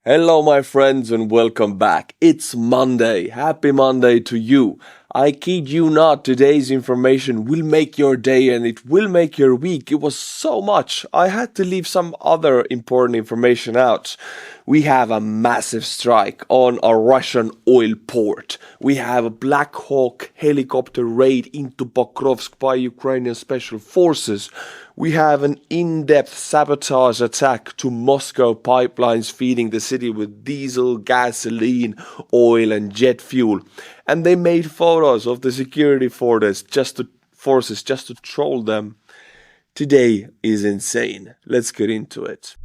Hello my friends and welcome back. It's Monday. Happy Monday to you. I kid you not, today's information will make your day and it will make your week. It was so much. I had to leave some other important information out. We have a massive strike on a Russian oil port. We have a Black Hawk helicopter raid into Pokrovsk by Ukrainian special forces. We have an in-depth sabotage attack to Moscow pipelines feeding the city with diesel, gasoline, oil and jet fuel. And they made photos of the security forces just to troll them. Today is insane. Let's get into it.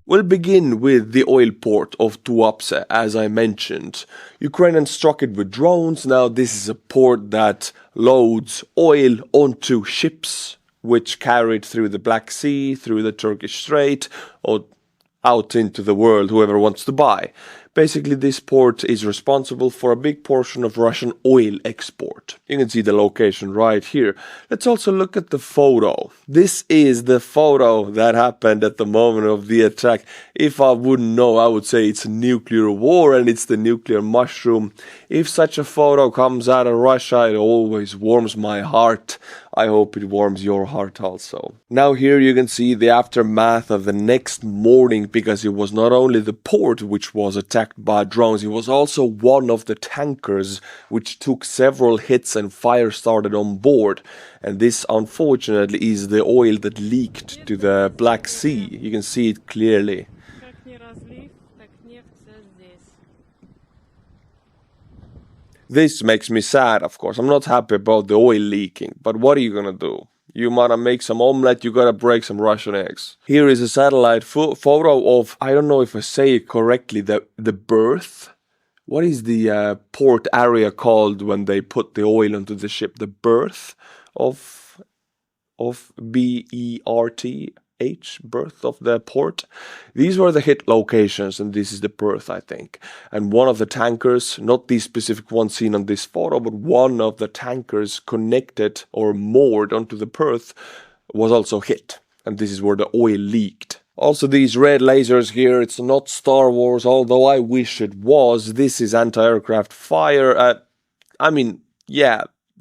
We'll begin with the oil port of Tuapse, as I mentioned. Ukrainians struck it with drones. Now this is a port that loads oil onto ships, which carry it through the Black Sea, through the Turkish Strait, or out into the world, whoever wants to buy. Basically, this port is responsible for a big portion of Russian oil export. You can see the location right here. Let's also look at the photo. This is the photo that happened at the moment of the attack. If I wouldn't know, I would say it's a nuclear war and it's the nuclear mushroom. If such a photo comes out of Russia, it always warms my heart. I hope it warms your heart also. Now here you can see the aftermath of the next morning, because it was not only the port which was attacked by drones, it was also one of the tankers which took several hits and fire started on board. And this unfortunately is the oil that leaked to the Black Sea. You can see it clearly. This makes me sad, of course. I'm not happy about the oil leaking, but what are you gonna do? You wanna make some omelette, you gotta break some Russian eggs. Here is a satellite photo of, I don't know if I say it correctly, the berth. What is the port area called when they put the oil onto the ship? The berth of B-E-R-T-H, berth of the port. These were the hit locations and this is the berth, I think. And one of the tankers, not the specific one seen on this photo, but one of the tankers connected or moored onto the berth was also hit. And this is where the oil leaked. Also these red lasers here, it's not Star Wars, although I wish it was. This is anti-aircraft fire.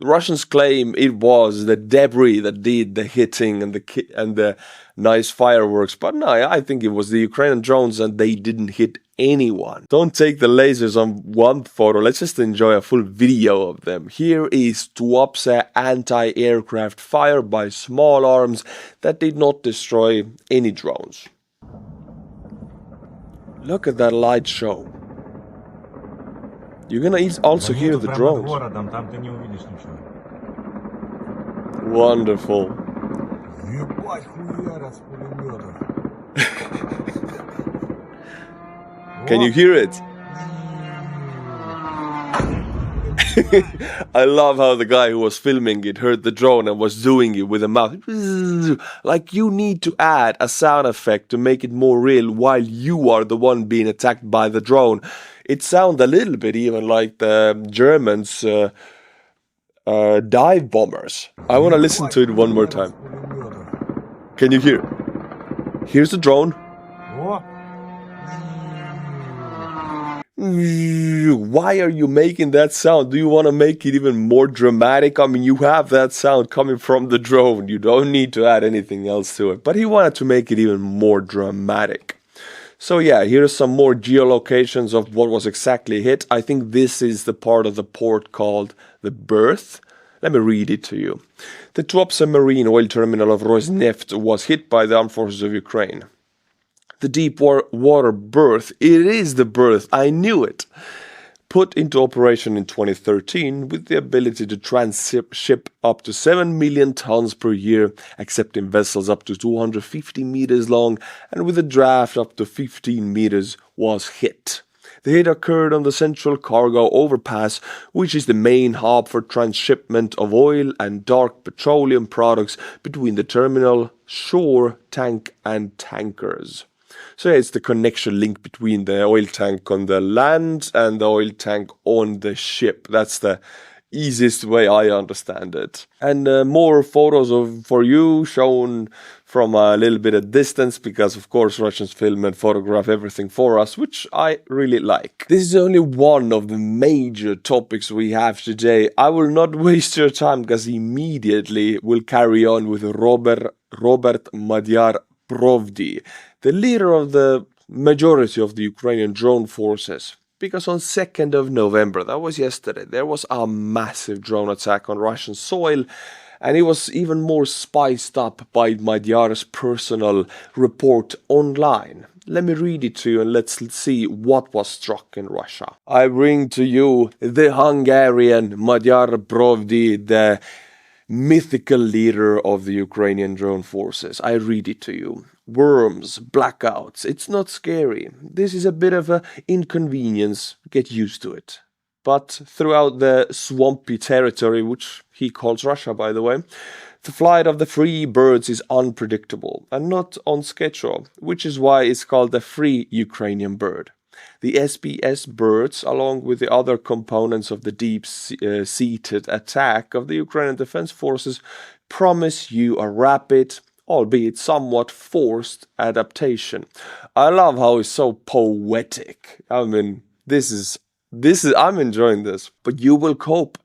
The Russians claim it was the debris that did the hitting and the nice fireworks, but no, I think it was the Ukrainian drones and they didn't hit anyone. Don't take the lasers on one photo, let's just enjoy a full video of them. Here is Tuapse anti-aircraft fire by small arms that did not destroy any drones. Look at that light show. You're gonna also hear the drones. Wonderful. Can you hear it? I love how the guy who was filming it heard the drone and was doing it with a mouth. Like you need to add a sound effect to make it more real while you are the one being attacked by the drone. It sounds a little bit even like the Germans' dive bombers. I want to listen to it one more time. Can you hear? Here's the drone. Why are you making that sound? Do you want to make it even more dramatic? I mean, you have that sound coming from the drone. You don't need to add anything else to it. But he wanted to make it even more dramatic. So yeah, here's some more geolocations of what was exactly hit. I think this is the part of the port called the berth. Let me read it to you. The Tuapse marine oil terminal of Rosneft was hit by the armed forces of Ukraine. The deep water berth, it is the berth, I knew it. Put into operation in 2013 with the ability to transship up to 7 million tons per year, accepting vessels up to 250 meters long and with a draft up to 15 meters was hit. The hit occurred on the Central Cargo Overpass, which is the main hub for transshipment of oil and dark petroleum products between the terminal, shore, tank and tankers. So yeah, it's the connection link between the oil tank on the land and the oil tank on the ship. That's the easiest way I understand it. And more photos for you shown from a little bit of distance, because of course Russians film and photograph everything for us, which I really like. This is only one of the major topics we have today. I will not waste your time, because immediately we'll carry on with Robert Madyar Provdi, the leader of the majority of the Ukrainian drone forces. Because on 2nd of November, that was yesterday, there was a massive drone attack on Russian soil, and it was even more spiced up by Madyar's personal report online. Let me read it to you and let's see what was struck in Russia. I bring to you the Hungarian Madyar Provdi, the mythical leader of the Ukrainian drone forces. I read it to you. Worms, blackouts, it's not scary. This is a bit of an inconvenience, get used to it. But throughout the swampy territory, which he calls Russia, by the way, the flight of the free birds is unpredictable and not on schedule, which is why it's called the free Ukrainian bird. The SBS birds, along with the other components of the deep-seated attack of the Ukrainian Defense Forces, promise you a rapid, albeit somewhat forced, adaptation. I love how it's so poetic. I mean, I'm enjoying this. But you will cope.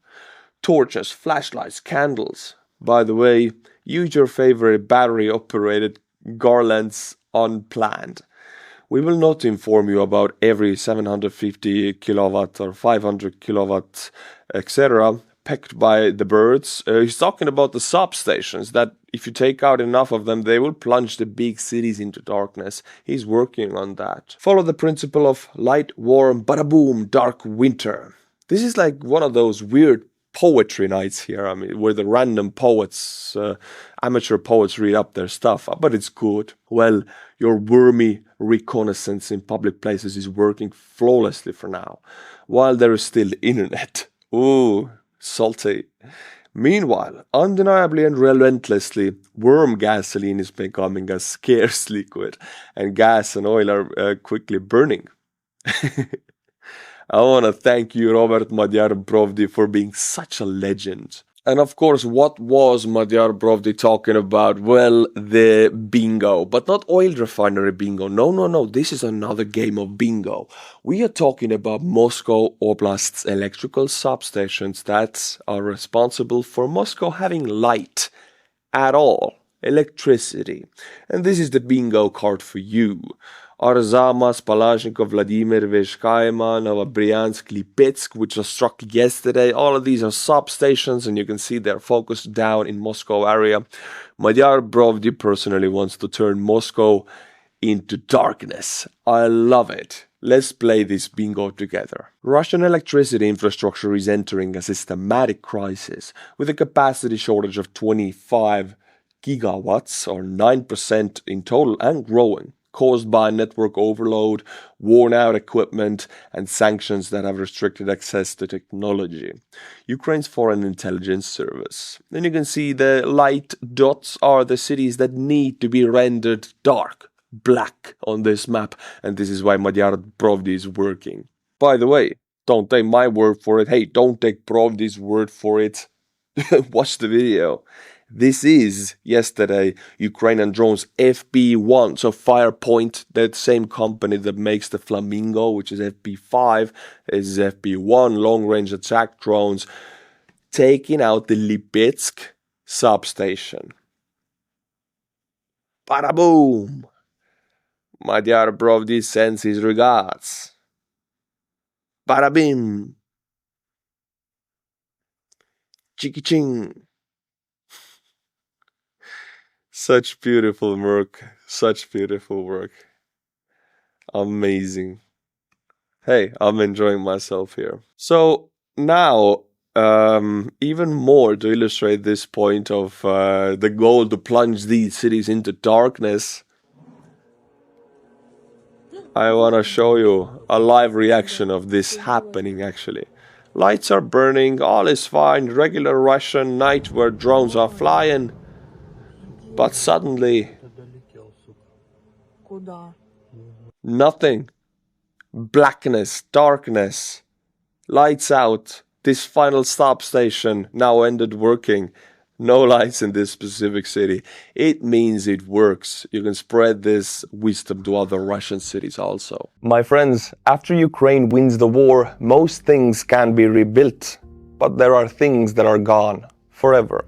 Torches, flashlights, candles. By the way, use your favorite battery-operated garlands unplanned. We will not inform you about every 750 kilowatt or 500 kilowatt, etc. pecked by the birds. He's talking about the substations, that if you take out enough of them, they will plunge the big cities into darkness. He's working on that. Follow the principle of light, warm, bada boom, dark winter. This is like one of those weird poetry nights here, I mean, where the random poets, amateur poets read up their stuff, but it's good. Well, your wormy reconnaissance in public places is working flawlessly for now, while there is still internet. Ooh, salty. Meanwhile, undeniably and relentlessly, worm gasoline is becoming a scarce liquid, and gas and oil are quickly burning. I want to thank you, Robert Madyar Provdi, for being such a legend. And of course, what was Madyar Provdi talking about? Well, the bingo. But not oil refinery bingo. No. This is another game of bingo. We are talking about Moscow Oblast's electrical substations that are responsible for Moscow having light at all. Electricity. And this is the bingo card for you. Arzama, Spalashnikov, Vladimir, Veshkaima, Novobryansk, Lipetsk, which was struck yesterday. All of these are substations, and you can see they're focused down in Moscow area. Madyar Provdi personally wants to turn Moscow into darkness. I love it. Let's play this bingo together. Russian electricity infrastructure is entering a systematic crisis, with a capacity shortage of 25 gigawatts, or 9% in total, and growing, caused by network overload, worn-out equipment, and sanctions that have restricted access to technology. Ukraine's Foreign Intelligence Service. And you can see the light dots are the cities that need to be rendered dark, black on this map, and this is why Madyar Provdi is working. By the way, don't take my word for it. Hey, don't take Provdi's word for it. Watch the video. This is, yesterday, Ukrainian drones FP1, so Firepoint, that same company that makes the Flamingo, which is FP5, is FP1, long-range attack drones, taking out the Lipetsk substation. Bada boom! Madyar Provdi sends his regards. Bada bim! Chiki-ching! Such beautiful work. Such beautiful work. Amazing. Hey, I'm enjoying myself here. So now, even more to illustrate this point of the goal to plunge these cities into darkness, I want to show you a live reaction of this happening actually. Lights are burning, all is fine, regular Russian night where drones are flying. But suddenly, nothing. Blackness, darkness, lights out. This final stop station now ended working. No lights in this specific city. It means it works. You can spread this wisdom to other Russian cities also. My friends, after Ukraine wins the war, most things can be rebuilt. But there are things that are gone forever.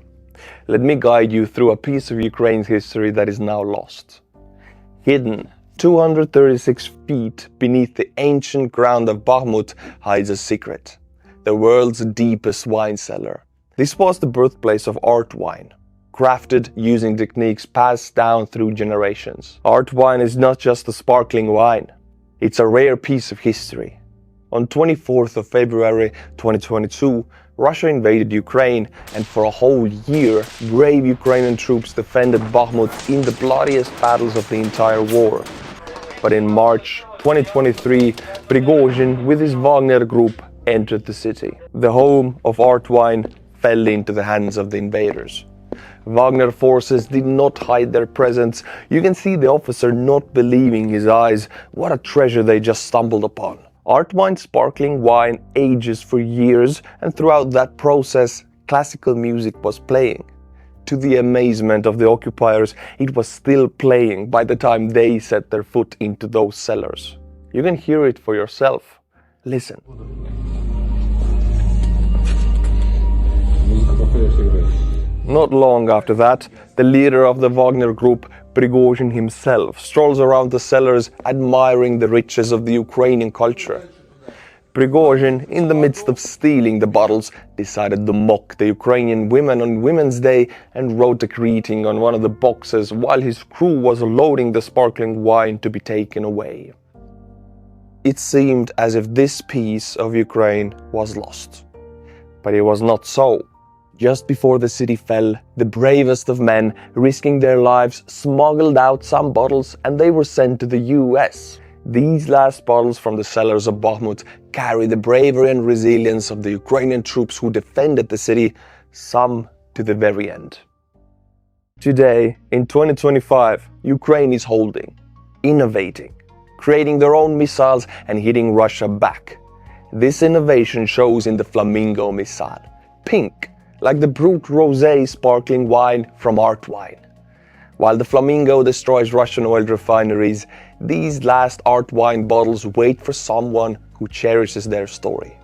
Let me guide you through a piece of Ukraine's history that is now lost. Hidden 236 feet beneath the ancient ground of Bakhmut hides a secret. The world's deepest wine cellar. This was the birthplace of art wine, crafted using techniques passed down through generations. Art wine is not just a sparkling wine, it's a rare piece of history. On 24th of February 2022, Russia invaded Ukraine, and for a whole year, brave Ukrainian troops defended Bakhmut in the bloodiest battles of the entire war. But in March 2023, Prigozhin with his Wagner group entered the city. The home of art wine fell into the hands of the invaders. Wagner forces did not hide their presence. You can see the officer not believing his eyes. What a treasure they just stumbled upon. Art wine sparkling wine ages for years, and throughout that process, classical music was playing. To the amazement of the occupiers, it was still playing by the time they set their foot into those cellars. You can hear it for yourself. Listen. Not long after that, the leader of the Wagner group, Prigozhin himself, strolls around the cellars admiring the riches of the Ukrainian culture. Prigozhin, in the midst of stealing the bottles, decided to mock the Ukrainian women on Women's Day and wrote a greeting on one of the boxes while his crew was loading the sparkling wine to be taken away. It seemed as if this piece of Ukraine was lost. But it was not so. Just before the city fell, the bravest of men, risking their lives, smuggled out some bottles and they were sent to the US. These last bottles from the cellars of Bakhmut carry the bravery and resilience of the Ukrainian troops who defended the city, some to the very end. Today, in 2025, Ukraine is holding, innovating, creating their own missiles and hitting Russia back. This innovation shows in the Flamingo missile, pink, like the Brut Rosé sparkling wine from art wine. While the Flamingo destroys Russian oil refineries, these last art wine bottles wait for someone who cherishes their story.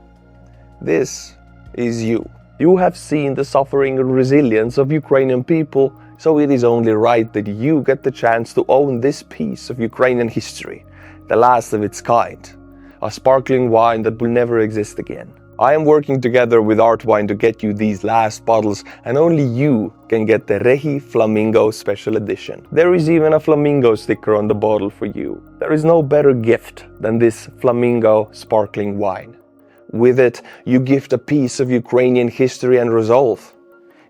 This is you. You have seen the suffering and resilience of Ukrainian people, so it is only right that you get the chance to own this piece of Ukrainian history, the last of its kind, a sparkling wine that will never exist again. I am working together with Art Wine to get you these last bottles, and only you can get the Rehi Flamingo Special Edition. There is even a flamingo sticker on the bottle for you. There is no better gift than this Flamingo sparkling wine. With it, you gift a piece of Ukrainian history and resolve.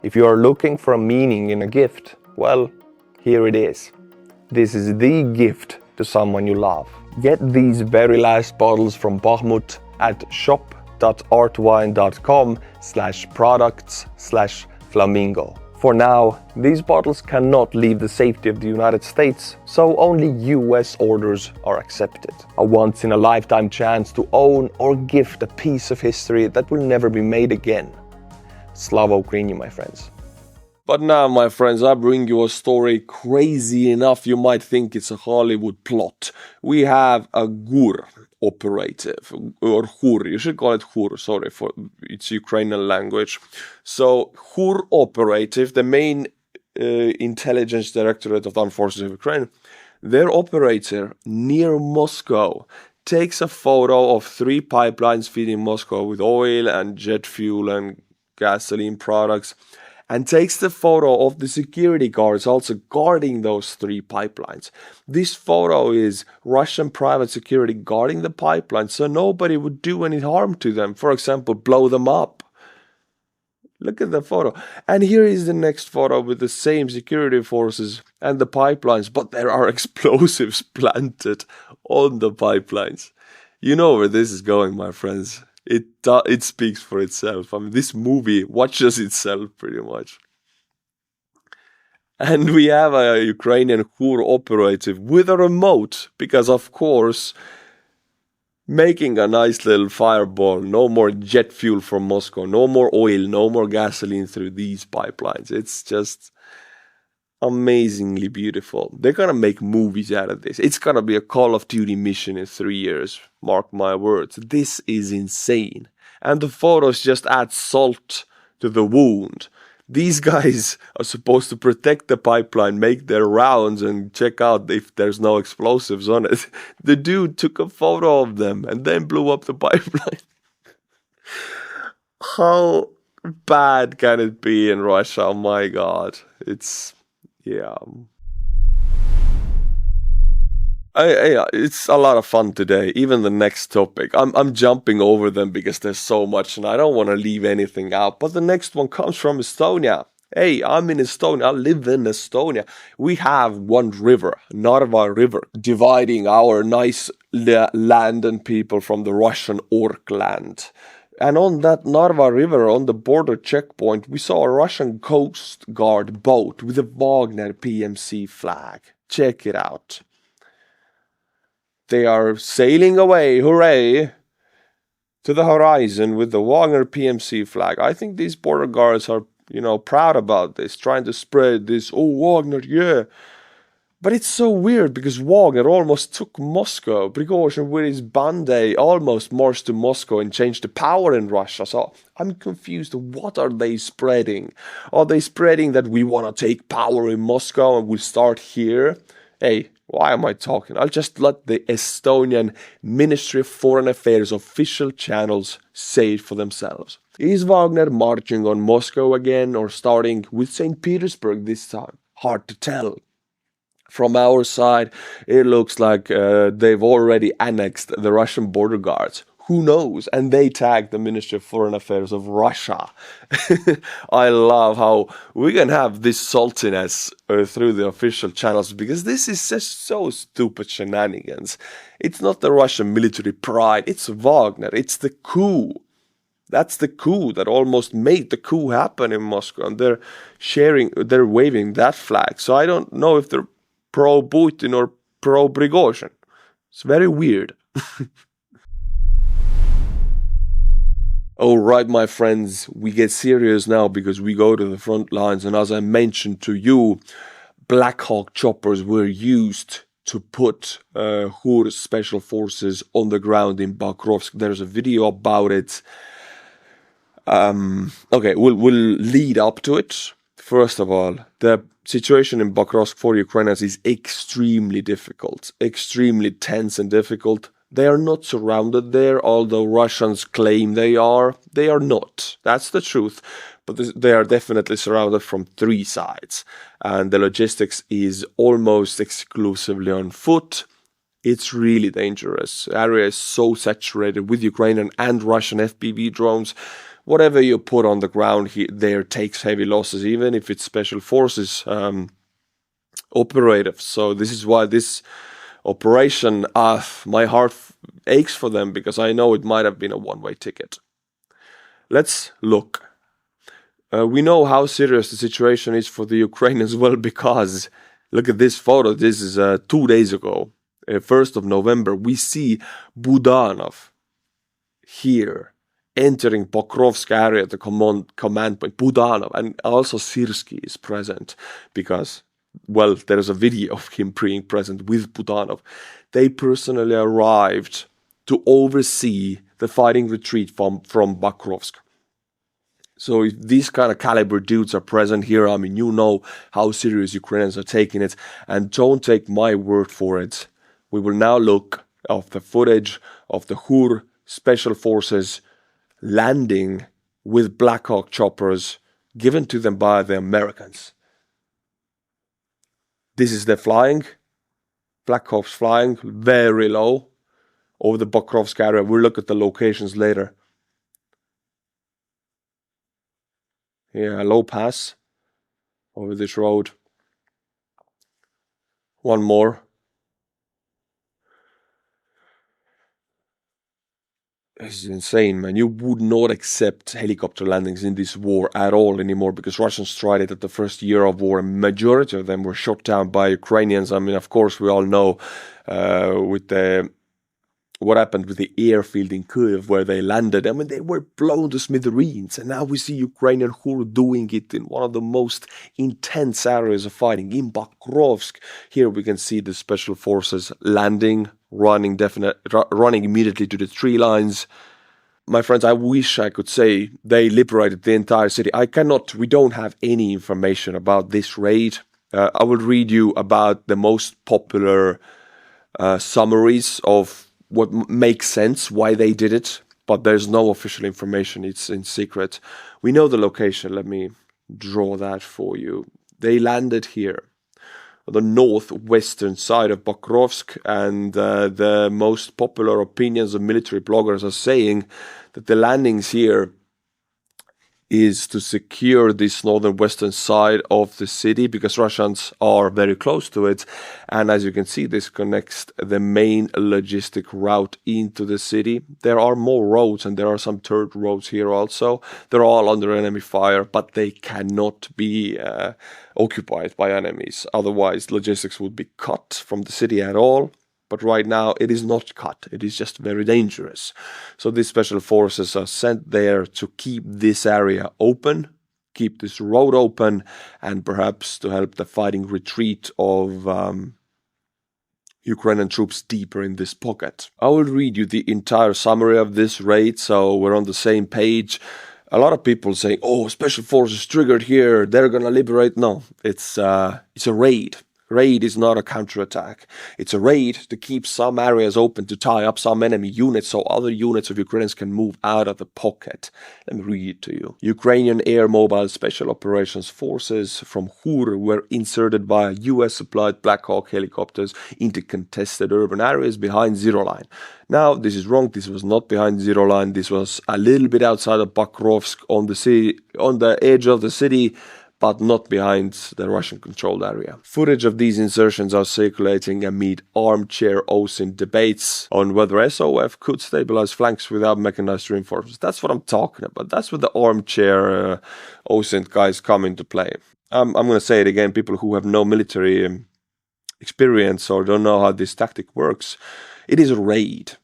If you are looking for a meaning in a gift, well, here it is. This is the gift to someone you love. Get these very last bottles from Bakhmut at shop.artwine.com/products/flamingo. For now, these bottles cannot leave the safety of the United States, so only US orders are accepted. A once-in-a-lifetime chance to own or gift a piece of history that will never be made again. Slava Ukraini, my friends. But now, my friends, I bring you a story crazy enough you might think it's a Hollywood plot. We have a GUR operative, or GUR, you should call it GUR, sorry for its Ukrainian language. So, GUR operative, the main intelligence directorate of the armed forces of Ukraine, their operator near Moscow takes a photo of 3 pipelines feeding Moscow with oil and jet fuel and gasoline products, and takes the photo of the security guards also guarding those 3 pipelines. This photo is Russian private security guarding the pipelines so nobody would do any harm to them, for example, blow them up. Look at the photo. And here is the next photo with the same security forces and the pipelines, but there are explosives planted on the pipelines. You know where this is going, my friends. It speaks for itself. I mean, this movie watches itself pretty much. And we have a Ukrainian GUR operative with a remote, because of course, making a nice little fireball. No more jet fuel from Moscow, no more oil, no more gasoline through these pipelines. It's just amazingly beautiful. They're gonna make movies out of this. It's gonna be a Call of Duty mission in 3 years. Mark my words. This is insane. And the photos just add salt to the wound. These guys are supposed to protect the pipeline, make their rounds, and check out if there's no explosives on it. The dude took a photo of them and then blew up the pipeline. How bad can it be in Russia? Oh my god. Yeah. It's a lot of fun today. Even the next topic, I'm jumping over them because there's so much, and I don't want to leave anything out. But the next one comes from Estonia. Hey, I'm in Estonia. I live in Estonia. We have one river, Narva River, dividing our nice land and people from the Russian Orc land. And on that Narva River, on the border checkpoint, we saw a Russian Coast Guard boat with a Wagner PMC flag. Check it out. They are sailing away, hooray, to the horizon with the Wagner PMC flag. I think these border guards are, proud about this, trying to spread this, oh, Wagner, yeah. But it's so weird because Wagner almost took Moscow. Prigozhin with his band almost marched to Moscow and changed the power in Russia. So I'm confused. What are they spreading? Are they spreading that we want to take power in Moscow and we'll start here? Hey, why am I talking? I'll just let the Estonian Ministry of Foreign Affairs official channels say it for themselves. Is Wagner marching on Moscow again or starting with St. Petersburg this time? Hard to tell. From our side, it looks like they've already annexed the Russian border guards. Who knows? And they tagged the Ministry of Foreign Affairs of Russia. I love how we can have this saltiness through the official channels because this is just so stupid shenanigans. It's not the Russian military pride. It's Wagner. It's the coup. That's the coup that almost made the coup happen in Moscow. And they're waving that flag. So I don't know if they're pro-Putin or pro-Prigozhin. It's very weird. Alright, my friends, we get serious now because we go to the front lines. And as I mentioned to you, Black Hawk choppers were used to put GUR special forces on the ground in Pokrovsk. There's a video about it. Okay, we'll lead up to it. First of all, the situation in Pokrovsk for Ukrainians is extremely difficult, extremely tense and difficult. They are not surrounded there, although Russians claim they are. They are not. That's the truth. But they are definitely surrounded from 3 sides. And the logistics is almost exclusively on foot. It's really dangerous. The area is so saturated with Ukrainian and Russian FPV drones. Whatever you put on the ground there takes heavy losses, even if it's special forces operatives. So this is why this operation, my heart aches for them because I know it might have been a one-way ticket. Let's look. We know how serious the situation is for the Ukrainians, well, because look at this photo. This is 2 days ago, 1st of November. We see Budanov here entering Pokrovsk area, the command point, Budanov, and also Syrsky is present because, well, there is a video of him being present with Budanov. They personally arrived to oversee the fighting retreat from Pokrovsk. So if these kind of caliber dudes are present here, I mean, you know how serious Ukrainians are taking it. And don't take my word for it. We will now look at the footage of the GUR special forces landing with Black Hawk choppers given to them by the Americans. This is the flying. Black Hawks flying very low over the Pokrovsk area. We'll look at the locations later. Yeah, low pass over this road. One more. This is insane, man. You would not accept helicopter landings in this war at all anymore because Russians tried it at the first year of war. Majority of them were shot down by Ukrainians. I mean, of course, we all know with the what happened with the airfield in Kyiv where they landed. I mean, they were blown to smithereens, and now we see Ukrainian GUR doing it in one of the most intense areas of fighting, in Pokrovsk. Here we can see the special forces landing, running immediately to the tree lines. My friends, I wish I could say they liberated the entire city. We don't have any information about this raid. I will read you about the most popular summaries of what makes sense, why they did it, but there's no official information. It's in secret. We know the location. Let me draw that for you. They landed here, on the northwestern side of Pokrovsk, and the most popular opinions of military bloggers are saying that the landings here is to secure this northern western side of the city because Russians are very close to it. And as you can see, this connects the main logistic route into the city. There are more roads, and there are some third roads here also. They're all under enemy fire, but they cannot be occupied by enemies. Otherwise, logistics would be cut from the city at all. But right now, it is not cut. It is just very dangerous. So these special forces are sent there to keep this area open, keep this road open, and perhaps to help the fighting retreat of Ukrainian troops deeper in this pocket. I will read you the entire summary of this raid, so we're on the same page. A lot of people saying, "Oh, special forces triggered here. They're gonna liberate." No, it's a raid. Raid is not a counterattack. It's a raid to keep some areas open, to tie up some enemy units so other units of Ukrainians can move out of the pocket. Let me read it to you. Ukrainian Air Mobile Special Operations Forces from GUR were inserted via US-supplied Black Hawk helicopters into contested urban areas behind zero line. Now, this is wrong. This was not behind zero line. This was a little bit outside of Pokrovsk on the edge of the city, but not behind the Russian-controlled area. Footage of these insertions are circulating amid armchair OSINT debates on whether SOF could stabilize flanks without mechanized reinforcements. That's what I'm talking about. That's where the armchair OSINT guys come into play. I'm going to say it again. People who have no military experience or don't know how this tactic works, it is a raid.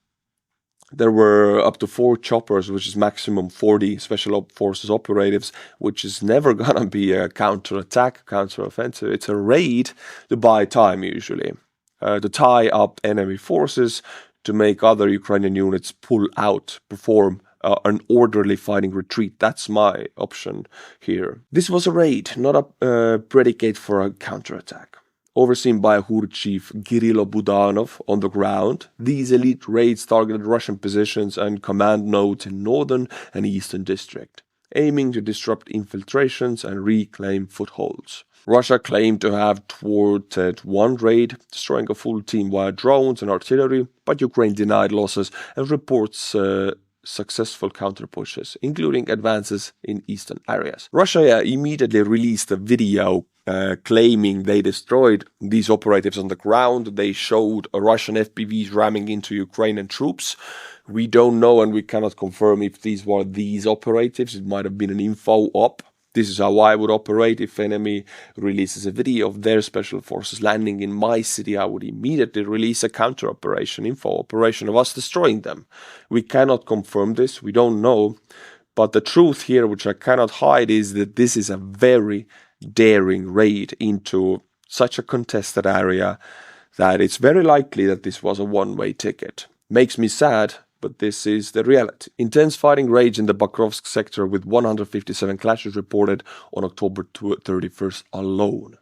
There were up to 4 choppers, which is maximum 40 special forces operatives, which is never gonna be a counter-attack, counter-offensive. It's a raid to buy time, usually, to tie up enemy forces, to make other Ukrainian units pull out, perform an orderly fighting retreat. That's my option here. This was a raid, not a predicate for a counter-attack. Overseen by GUR chief Budanov on the ground, these elite raids targeted Russian positions and command nodes in northern and eastern district, aiming to disrupt infiltrations and reclaim footholds. Russia claimed to have thwarted one raid, destroying a full team via drones and artillery, but Ukraine denied losses and reports successful counter-pushes, including advances in eastern areas. Russia immediately released a video claiming they destroyed these operatives on the ground. They showed Russian FPVs ramming into Ukrainian troops. We don't know and we cannot confirm if these were these operatives. It might have been an info op. This is how I would operate. If enemy releases a video of their special forces landing in my city, I would immediately release a counter-operation, info operation of us destroying them. We cannot confirm this. We don't know. But the truth here, which I cannot hide, is that this is a very daring raid into such a contested area that it's very likely that this was a one-way ticket. Makes me sad, but this is the reality. Intense fighting raged in the Pokrovsk sector with 157 clashes reported on October 31st alone.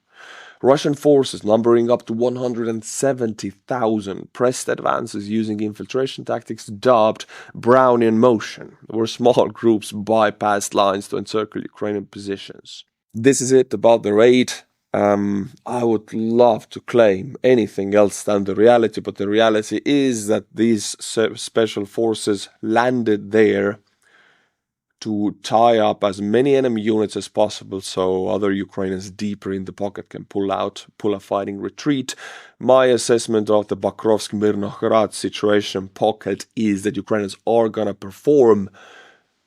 Russian forces, numbering up to 170,000, pressed advances using infiltration tactics dubbed Brownian motion, where small groups bypassed lines to encircle Ukrainian positions. This is it about the raid. I would love to claim anything else than the reality, but the reality is that these special forces landed there to tie up as many enemy units as possible so other Ukrainians deeper in the pocket can pull a fighting retreat. My assessment of the Pokrovsk-Mirnogorod situation pocket is that Ukrainians are going to perform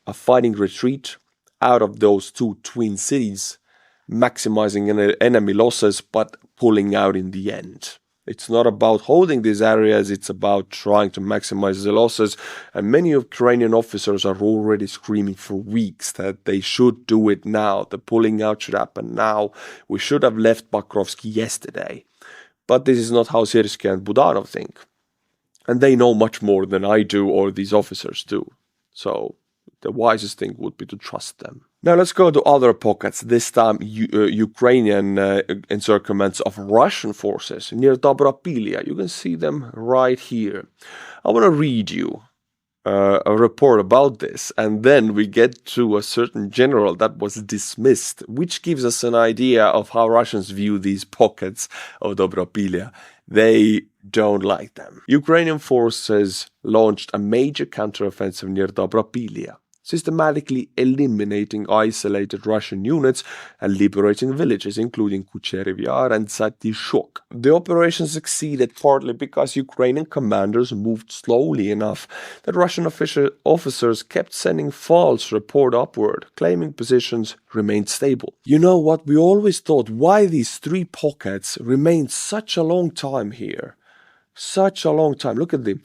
a fighting retreat out of those 2 twin cities, maximizing enemy losses, but pulling out in the end. It's not about holding these areas, it's about trying to maximize the losses. And many Ukrainian officers are already screaming for weeks that they should do it now. The pulling out should happen now. We should have left Pokrovsk yesterday. But this is not how Syrsky and Budanov think. And they know much more than I do or these officers do. So the wisest thing would be to trust them. Now let's go to other pockets, this time Ukrainian encirclements of Russian forces near Dobropilya. You can see them right here. I want to read you a report about this, and then we get to a certain general that was dismissed, which gives us an idea of how Russians view these pockets of Dobropilya. They don't like them. Ukrainian forces launched a major counteroffensive near Dobropilya, systematically eliminating isolated Russian units and liberating villages, including Kucherev Yar and Satishok. The operation succeeded partly because Ukrainian commanders moved slowly enough that Russian officers kept sending false report upward, claiming positions remained stable. You know what? We always thought why these three pockets remained such a long time here. Such a long time. Look at them.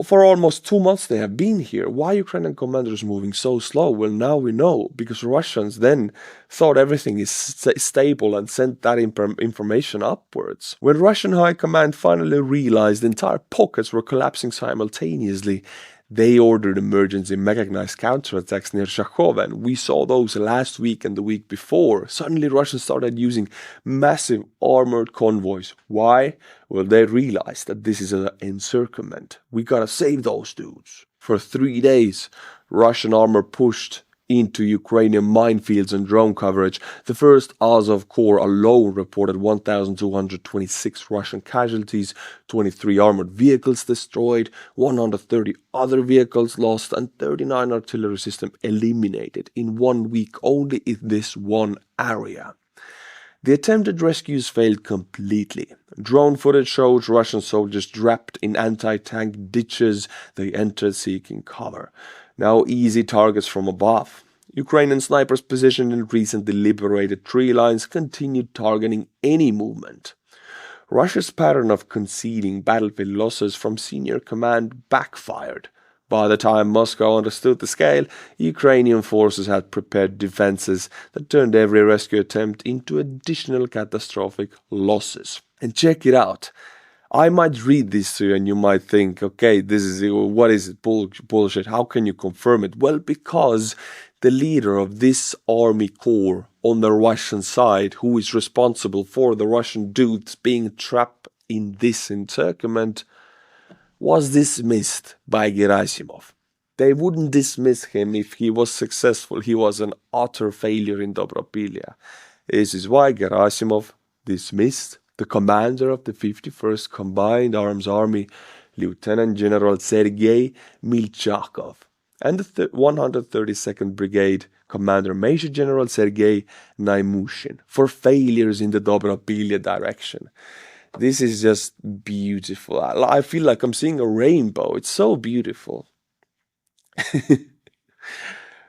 For almost 2 months they have been here. Why Ukrainian commanders moving so slow? Well, now we know, because Russians then thought everything is stable and sent that information upwards. When Russian high command finally realized entire pockets were collapsing simultaneously, they ordered emergency mechanized counterattacks near Shakhov, and we saw those last week and the week before. Suddenly Russians started using massive armored convoys. Why? Well, they realized that this is an encirclement. We gotta save those dudes. For 3 days, Russian armor pushed into Ukrainian minefields and drone coverage. The first Azov Corps alone reported 1,226 Russian casualties, 23 armored vehicles destroyed, 130 other vehicles lost, and 39 artillery systems eliminated in 1 week only in this one area. The attempted rescues failed completely. Drone footage shows Russian soldiers trapped in anti-tank ditches they entered seeking cover. Now easy targets from above. Ukrainian snipers positioned in recently liberated tree lines continued targeting any movement. Russia's pattern of conceding battlefield losses from senior command backfired. By the time Moscow understood the scale, Ukrainian forces had prepared defenses that turned every rescue attempt into additional catastrophic losses. And check it out. I might read this to you and you might think, okay, this is, what is it, bullshit, how can you confirm it? Well, because the leader of this army corps on the Russian side, who is responsible for the Russian dudes being trapped in this encirclement, was dismissed by Gerassimov. They wouldn't dismiss him if he was successful. He was an utter failure in Dobropilya. This is why Gerassimov dismissed the commander of the 51st Combined Arms Army, Lieutenant General Sergei Milchakov, and the 132nd Brigade Commander Major General Sergei Naimushin for failures in the Dobropilya direction. This is just beautiful. I feel like I'm seeing a rainbow. It's so beautiful.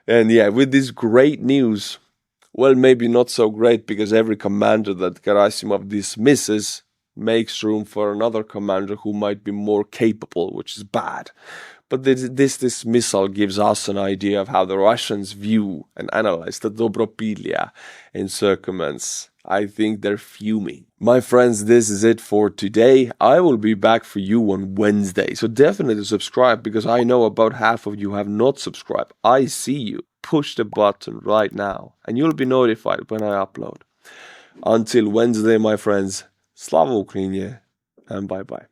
And yeah, with this great news, well, maybe not so great, because every commander that Gerassimov dismisses makes room for another commander who might be more capable, which is bad. But this dismissal gives us an idea of how the Russians view and analyze the Dobropilya encirclements. I think they're fuming. My friends, this is it for today. I will be back for you on Wednesday, so definitely subscribe, because I know about half of you have not subscribed. I see you. Push the button right now and you'll be notified when I upload. Until Wednesday, my friends, Slava Ukraini, and bye-bye.